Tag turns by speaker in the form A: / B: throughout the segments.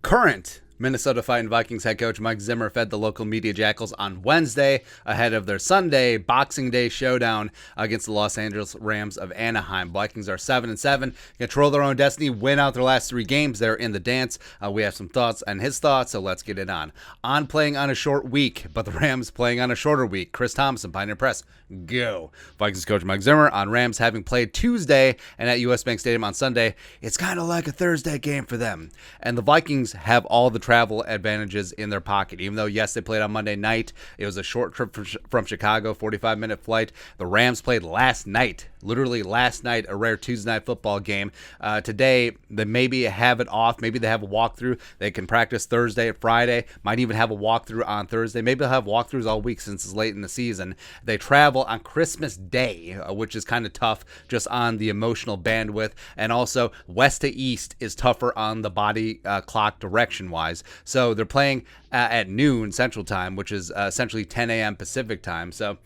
A: Current Minnesota Fighting Vikings head coach Mike Zimmer fed the local media jackals on Wednesday ahead of their Sunday Boxing Day showdown against the Los Angeles Rams of Anaheim. Vikings are 7-7, control their own destiny, win out their last 3 games. They're in the dance. We have some thoughts and his thoughts, so let's get it on. On playing on a short week, but the Rams playing on a shorter week. Chris Thompson, Pioneer Press, go. Vikings coach Mike Zimmer on Rams having played Tuesday and at US Bank Stadium on Sunday. It's kind of like a Thursday game for them. And the Vikings have all the travel advantages in their pocket. Even though, yes, they played on Monday night. It was a short trip from Chicago, 45-minute flight. The Rams played last night, literally last night, a rare Tuesday night football game. Today, they maybe have it off. Maybe they have a walkthrough. They can practice Thursday, Friday. Might even have a walkthrough on Thursday. Maybe they'll have walkthroughs all week since it's late in the season. They travel on Christmas Day, which is kind of tough just on the emotional bandwidth. And also, west to east is tougher on the body clock direction-wise. So they're playing at noon Central Time, which is essentially 10 a.m. Pacific Time. So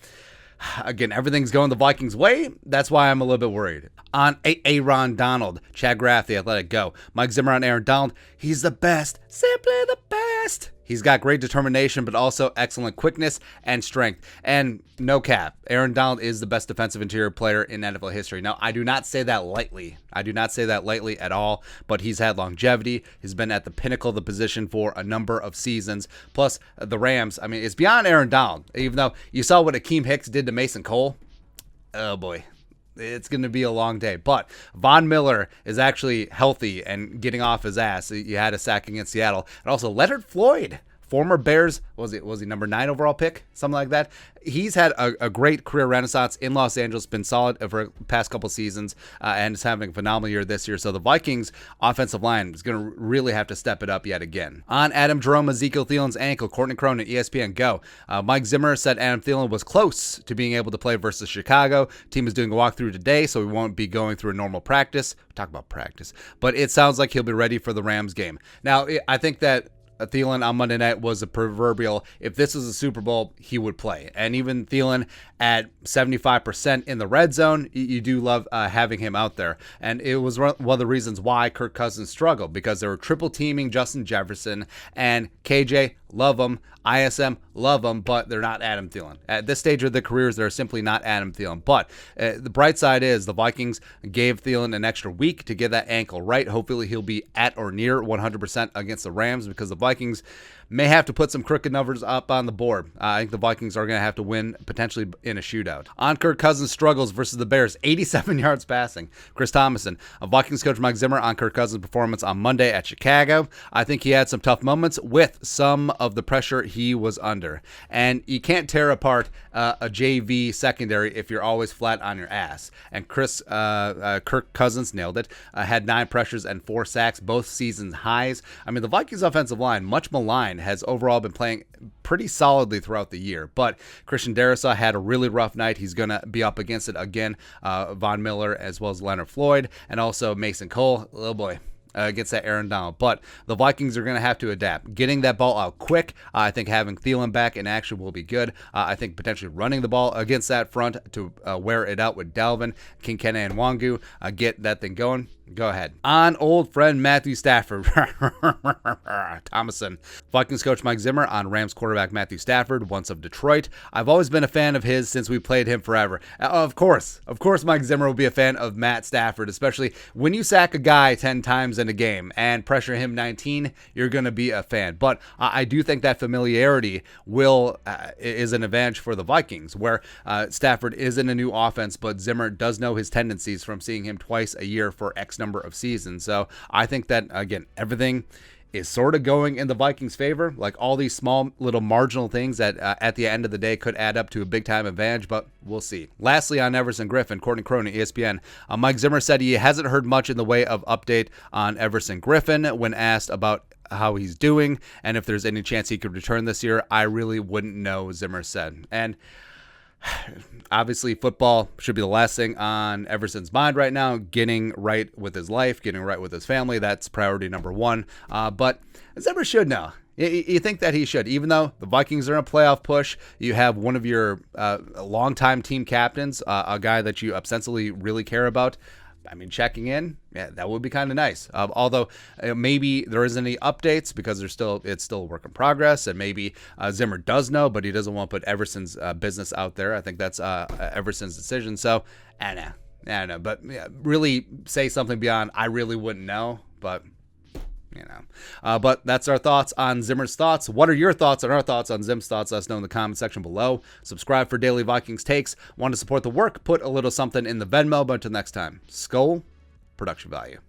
A: again, everything's going the Vikings' way. That's why I'm a little bit worried. On Aaron Donald, Chad Graff, the Athletic, go. Mike Zimmer on Aaron Donald. He's the best, simply the best. He's got great determination, but also excellent quickness and strength. And no cap, Aaron Donald is the best defensive interior player in NFL history. Now, I do not say that lightly. I do not say that lightly at all, but he's had longevity. He's been at the pinnacle of the position for a number of seasons. Plus, the Rams, I mean, it's beyond Aaron Donald. Even though you saw what Akeem Hicks did to Mason Cole. Oh, boy. It's going to be a long day. But Von Miller is actually healthy and getting off his ass. He had a sack against Seattle. And also Leonard Floyd, former Bears, was he number 9 overall pick? Something like that. He's had a great career renaissance in Los Angeles, been solid for the past couple seasons, and is having a phenomenal year this year. So the Vikings offensive line is going to really have to step it up yet again. On Adam Jerome, Ezekiel Thielen's ankle, Courtney Cronin, ESPN, go. Mike Zimmer said Adam Thielen was close to being able to play versus Chicago. Team is doing a walkthrough today, so we won't be going through a normal practice. Talk about practice. But it sounds like he'll be ready for the Rams game. Now, I think that Thielen on Monday night was a proverbial, if this was a Super Bowl, he would play. And even Thielen at 75% in the red zone, you do love having him out there. And it was one of the reasons why Kirk Cousins struggled, because they were triple teaming Justin Jefferson and KJ, love them. ISM, love them, but they're not Adam Thielen. At this stage of their careers, they're simply not Adam Thielen. But the bright side is the Vikings gave Thielen an extra week to get that ankle right. Hopefully he'll be at or near 100% against the Rams, because the Vikings may have to put some crooked numbers up on the board. I think the Vikings are going to have to win potentially in a shootout. On Kirk Cousins' struggles versus the Bears, 87 yards passing. Chris Thompson, Vikings coach Mike Zimmer on Kirk Cousins' performance on Monday at Chicago. I think he had some tough moments with some of the pressure he was under. And you can't tear apart a JV secondary if you're always flat on your ass. And Kirk Cousins nailed it. Had 9 pressures and 4 sacks, both season highs. I mean, the Vikings offensive line, much maligned, has overall been playing pretty solidly throughout the year. But Christian Darrisaw had a really rough night. He's going to be up against it again. Von Miller as well as Leonard Floyd and also Mason Cole. Oh boy. Against that Aaron Donald. But the Vikings are going to have to adapt. Getting that ball out quick, I think having Thielen back in action will be good. I think potentially running the ball against that front to wear it out with Dalvin, Kinkenna, and Wangu, get that thing going. Go ahead. On old friend Matthew Stafford. Thomason. Vikings coach Mike Zimmer on Rams quarterback Matthew Stafford, once of Detroit. I've always been a fan of his since we played him forever. Of course, Mike Zimmer will be a fan of Matt Stafford, especially when you sack a guy 10 times in a game and pressure him 19, you're going to be a fan. But I do think that familiarity is an advantage for the Vikings, where Stafford is in a new offense, but Zimmer does know his tendencies from seeing him twice a year for X number of seasons. So I think that, again, everything is sort of going in the Vikings' favor. Like all these small little marginal things that at the end of the day could add up to a big time advantage, but we'll see. Lastly, on Everson Griffen, Courtney Cronin, ESPN, Mike Zimmer said he hasn't heard much in the way of update on Everson Griffen when asked about how he's doing and if there's any chance he could return this year. I really wouldn't know, Zimmer said. And obviously, football should be the last thing on Everson's mind right now. Getting right with his life, getting right with his family, that's priority number 1. But Zimmer should know. You think that he should. Even though the Vikings are in a playoff push, you have one of your longtime team captains, a guy that you ostensibly really care about, I mean, checking in, yeah, that would be kind of nice. Although maybe there isn't any updates because it's still a work in progress, and maybe Zimmer does know, but he doesn't want to put Everson's business out there. I think that's Everson's decision. So, I don't know. But yeah, really say something beyond I really wouldn't know, but. But that's our thoughts on Zimmer's thoughts. What are your thoughts on our thoughts on Zim's thoughts? Let us know in the comment section below. Subscribe for daily Vikings takes. Want to support the work? Put a little something in the Venmo. But until next time, Skol, production value.